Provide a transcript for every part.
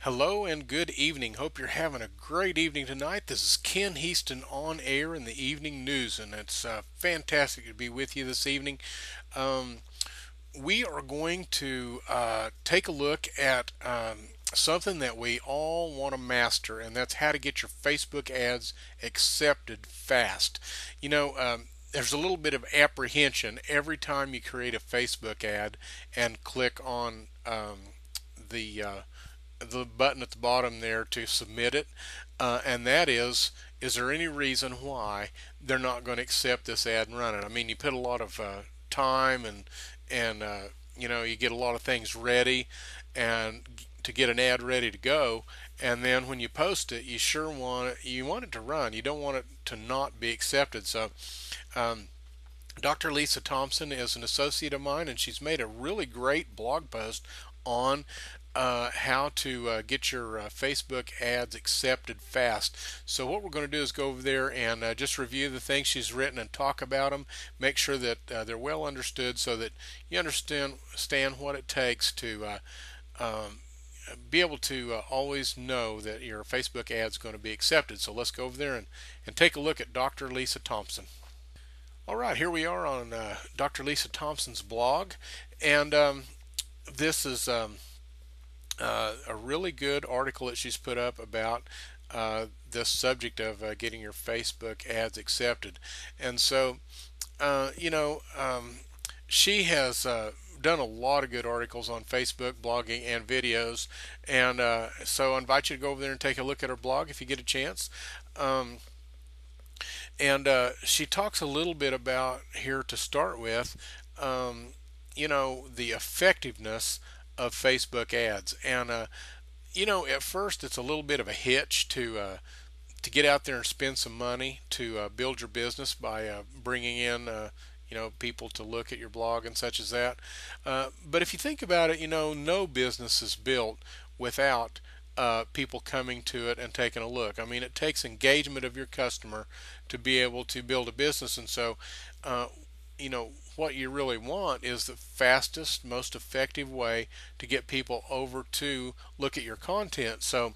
Hello and good evening. Hope you're having a great evening tonight. This is Ken Heaston on air in the evening news, and it's fantastic to be with you this evening. Um, we are going to take a look at something that we all want to master, and that's how to get your Facebook ads accepted fast. There's a little bit of apprehension every time you create a Facebook ad and click on the the button at the bottom there to submit it, and that is there any reason why they're not going to accept this ad and run it? I mean, you put a lot of time and you get a lot of things ready and to get an ad ready to go, and then when you post it, you want it to run. You don't want it to not be accepted. So. Dr. Lisa Thompson is an associate of mine, and she's made a really great blog post on how to get your Facebook ads accepted fast. So what we're going to do is go over there and just review the things she's written and talk about them. Make sure that they're well understood so that you understand what it takes to be able to always know that your Facebook ad is going to be accepted. So let's go over there and take a look at Dr. Lisa Thompson. All right, here we are on Dr. Lisa Thompson's blog, and this is a really good article that she's put up about this subject of getting your Facebook ads accepted. And so, she has done a lot of good articles on Facebook, blogging, and videos. And so I invite you to go over there and take a look at her blog if you get a chance. And she talks a little bit about here to start with, the effectiveness of Facebook ads. And at first it's a little bit of a hitch to get out there and spend some money to build your business by bringing in people to look at your blog and such as that. But if you think about it, no business is built without people coming to it and taking a look. I mean, it takes engagement of your customer to be able to build a business, and so what you really want is the fastest, most effective way to get people over to look at your content. So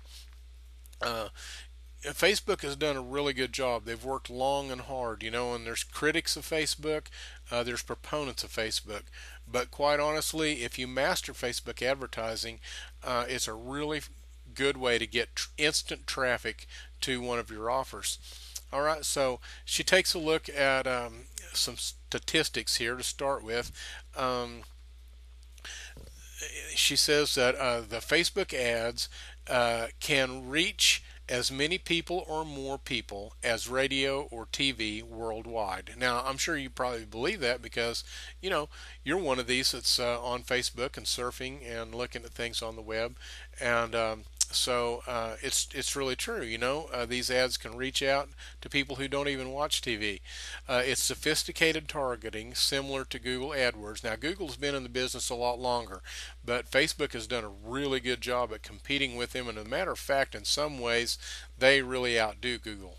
Facebook has done a really good job. They've worked long and hard, and there's critics of Facebook, there's proponents of Facebook. But quite honestly, if you master Facebook advertising, it's a really good way to get instant traffic to one of your offers. All right, so she takes a look at some statistics here to start with. She says that the Facebook ads can reach as many people or more people as radio or TV worldwide. Now, I'm sure you probably believe that because, you're one of these that's on Facebook and surfing and looking at things on the web. And so it's really true. These ads can reach out to people who don't even watch TV. It's sophisticated targeting, similar to Google AdWords. Now, Google's been in the business a lot longer, but Facebook has done a really good job at competing with them. And as a matter of fact, in some ways, they really outdo Google.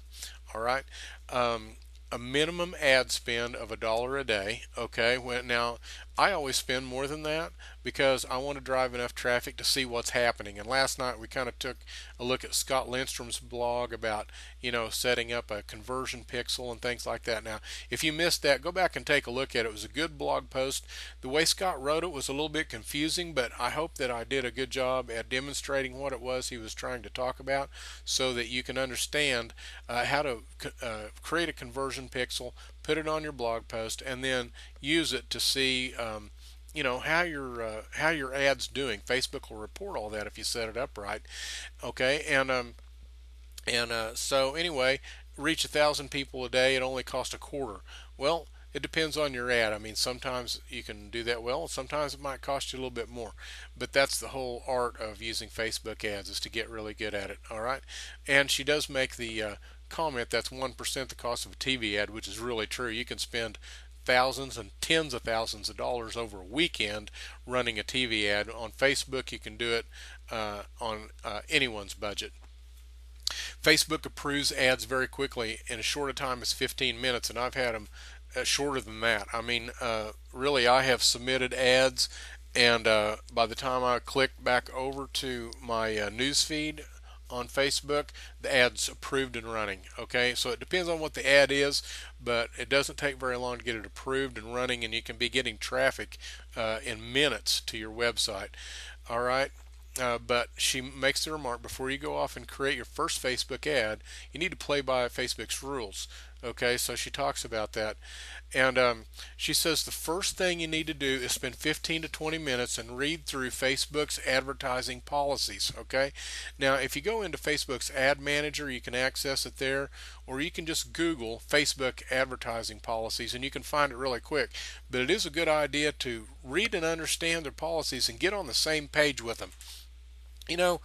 All right. A minimum ad spend of $1 a day. Okay, well, now I always spend more than that because I want to drive enough traffic to see what's happening. And last night we kind of took a look at Scott Lindstrom's blog about setting up a conversion pixel and things like that. Now, if you missed that, go back and take a look at it. It was a good blog post. The way Scott wrote it was a little bit confusing, but I hope that I did a good job at demonstrating what it was he was trying to talk about, so that you can understand how to create a conversion pixel, put it on your blog post, and then use it to see how your ad's doing. Facebook will report all that if you set it up right. Okay, and so anyway, reach 1,000 people a day. It only costs a quarter. Well, it depends on your ad. I mean, sometimes you can do that well, and sometimes it might cost you a little bit more. But that's the whole art of using Facebook ads, is to get really good at it. All right, and she does make the comment that's 1% the cost of a TV ad, which is really true. You can spend thousands and tens of thousands of dollars over a weekend running a TV ad. On Facebook, you can do it on anyone's budget. Facebook approves ads very quickly in as short a time as 15 minutes, and I've had them shorter than that. I mean, really, I have submitted ads And by the time I click back over to my news feed on Facebook, the ad's approved and running. Okay, so it depends on what the ad is, but it doesn't take very long to get it approved and running, and you can be getting traffic in minutes to your website. All right. But she makes the remark, before you go off and create your first Facebook ad, you need to play by Facebook's rules. Okay, so she talks about that. And she says the first thing you need to do is spend 15 to 20 minutes and read through Facebook's advertising policies. Okay, now if you go into Facebook's ad manager, you can access it there, or you can just Google Facebook advertising policies and you can find it really quick. But it is a good idea to read and understand their policies and get on the same page with them. You know,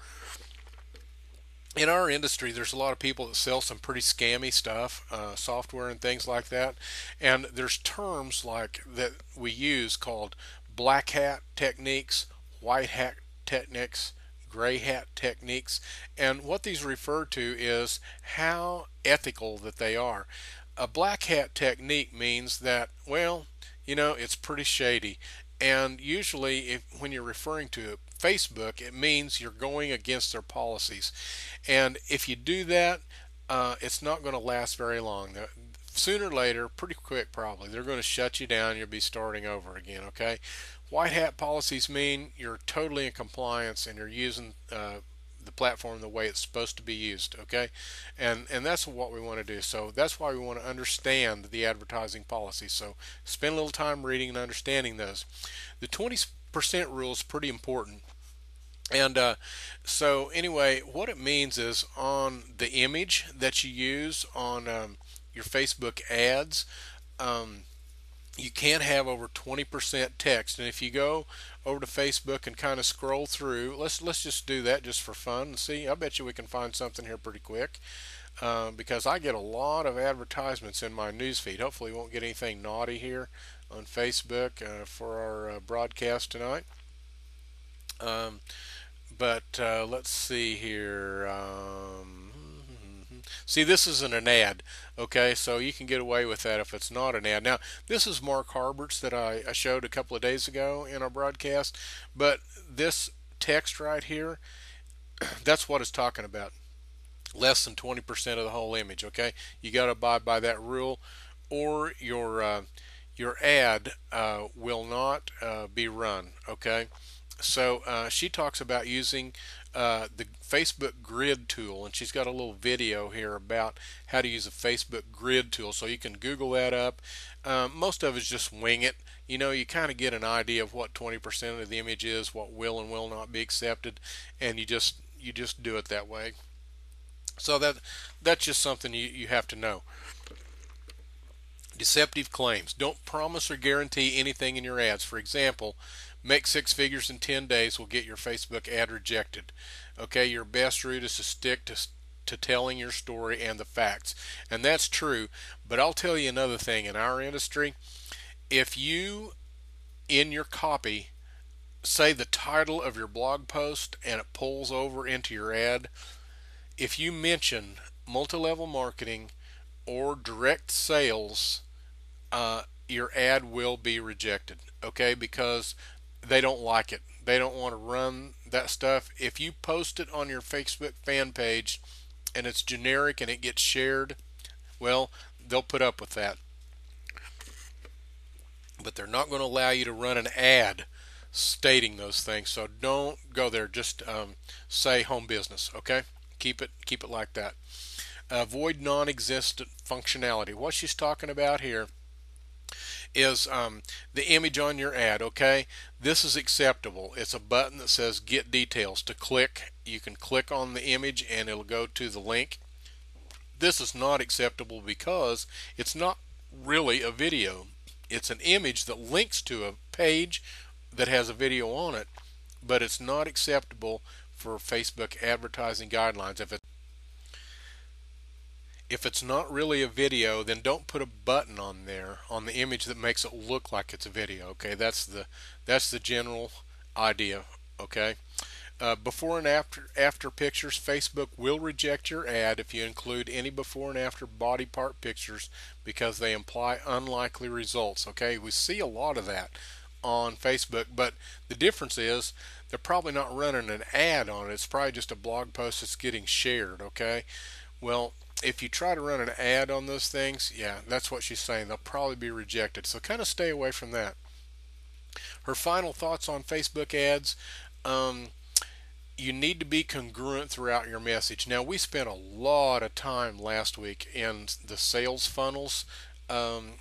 in our industry, there's a lot of people that sell some pretty scammy stuff, software and things like that. And there's terms like that we use called black hat techniques, white hat techniques, gray hat techniques. And what these refer to is how ethical that they are. A black hat technique means that, well, it's pretty shady. And usually, when you're referring to Facebook, it means you're going against their policies. And if you do that, it's not going to last very long. Sooner or later, pretty quick probably, they're going to shut you down. You'll be starting over again, okay? White hat policies mean you're totally in compliance and you're using the platform the way it's supposed to be used, okay? And that's what we want to do. So that's why we want to understand the advertising policy. So spend a little time reading and understanding those. The 20% rule is pretty important. And so anyway, what it means is on the image that you use on your Facebook ads, um, you can't have over 20% text. And if you go over to Facebook and kind of scroll through, let's just do that just for fun and see. I bet you we can find something here pretty quick, because I get a lot of advertisements in my newsfeed. Hopefully, we won't get anything naughty here on Facebook for our broadcast tonight. Um, but let's see here. See, this isn't an ad, okay? So you can get away with that if it's not an ad. Now, this is Mark Harbert's that I showed a couple of days ago in our broadcast, but this text right here, that's what it's talking about. Less than 20% of the whole image, okay? You got to abide by that rule, or your ad will not be run, okay? So she talks about using the Facebook grid tool, and she's got a little video here about how to use a Facebook grid tool. So you can Google that up. Most of it's just wing it. You kind of get an idea of what 20% of the image is, what will and will not be accepted, and you just do it that way. So that's just something you have to know. Deceptive claims. Don't promise or guarantee anything in your ads. For example, make six figures in 10 days will get your Facebook ad rejected. Okay, your best route is to stick to telling your story and the facts. And that's true, but I'll tell you another thing in our industry. If you, in your copy, say the title of your blog post and it pulls over into your ad, if you mention multi-level marketing or direct sales, your ad will be rejected, okay? Because they don't like it. They don't want to run that stuff. If you post it on your Facebook fan page and it's generic and it gets shared, well, they'll put up with that. But they're not going to allow you to run an ad stating those things. So don't go there. Just say home business, okay? Keep it like that. Avoid non-existent functionality. What she's talking about here is the image on your ad, okay? This is acceptable. It's a button that says get details. To click, you can click on the image and it'll go to the link. This is not acceptable because it's not really a video. It's an image that links to a page that has a video on it, but it's not acceptable for Facebook advertising guidelines. If it's not really a video, then don't put a button on there on the image that makes it look like it's a video. Okay, that's the general idea. Okay, before and after pictures, Facebook will reject your ad if you include any before and after body part pictures because they imply unlikely results. Okay, we see a lot of that on Facebook, but the difference is they're probably not running an ad on it. It's probably just a blog post that's getting shared, okay? Well, if you try to run an ad on those things, yeah, that's what she's saying. They'll probably be rejected. So kind of stay away from that. Her final thoughts on Facebook ads. Um, you need to be congruent throughout your message. Now, we spent a lot of time last week in the sales funnels um,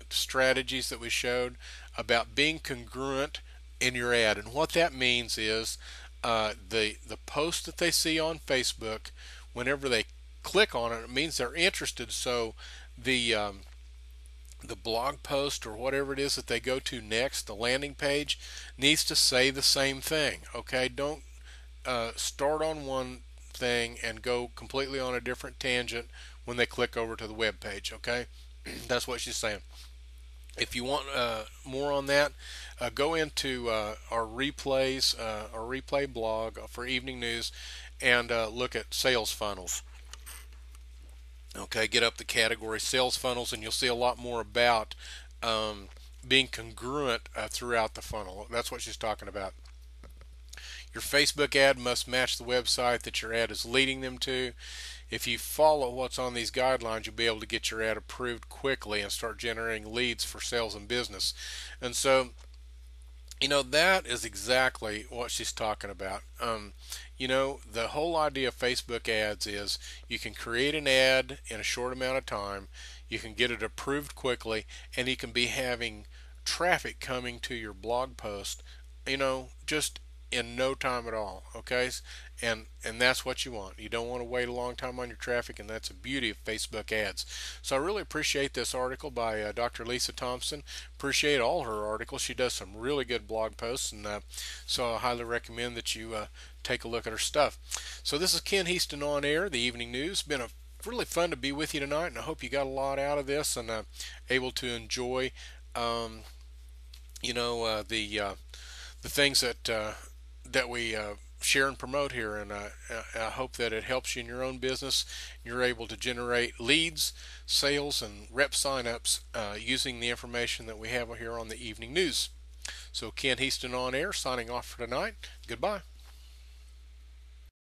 strategies that we showed about being congruent in your ad, and what that means is the post that they see on Facebook, whenever they click on it, it means they're interested. So the the blog post or whatever it is that they go to next, the landing page, needs to say the same thing. Okay, don't start on one thing and go completely on a different tangent when they click over to the web page. Okay, that's what she's saying. If you want more on that, go into our replays, our replay blog for evening news, and look at sales funnels. Okay, get up the category sales funnels, and you'll see a lot more about being congruent throughout the funnel. That's what she's talking about. Your Facebook ad must match the website that your ad is leading them to. If you follow what's on these guidelines, you'll be able to get your ad approved quickly and start generating leads for sales and business. And so, that is exactly what she's talking about. The whole idea of Facebook ads is you can create an ad in a short amount of time, you can get it approved quickly, and you can be having traffic coming to your blog post, just in no time at all. Okay, and that's what you want. You don't want to wait a long time on your traffic, and that's the beauty of Facebook ads. So I really appreciate this article by Dr. Lisa Thompson. Appreciate all her articles. She does some really good blog posts, and so I highly recommend that you take a look at her stuff. So this is Ken Heaston on air, the evening news. Been really fun to be with you tonight, and I hope you got a lot out of this and able to enjoy the things that we share and promote here, and I hope that it helps you in your own business. You're able to generate leads, sales, and rep signups using the information that we have here on the evening news. So Ken Heaston on air, signing off for tonight. Goodbye.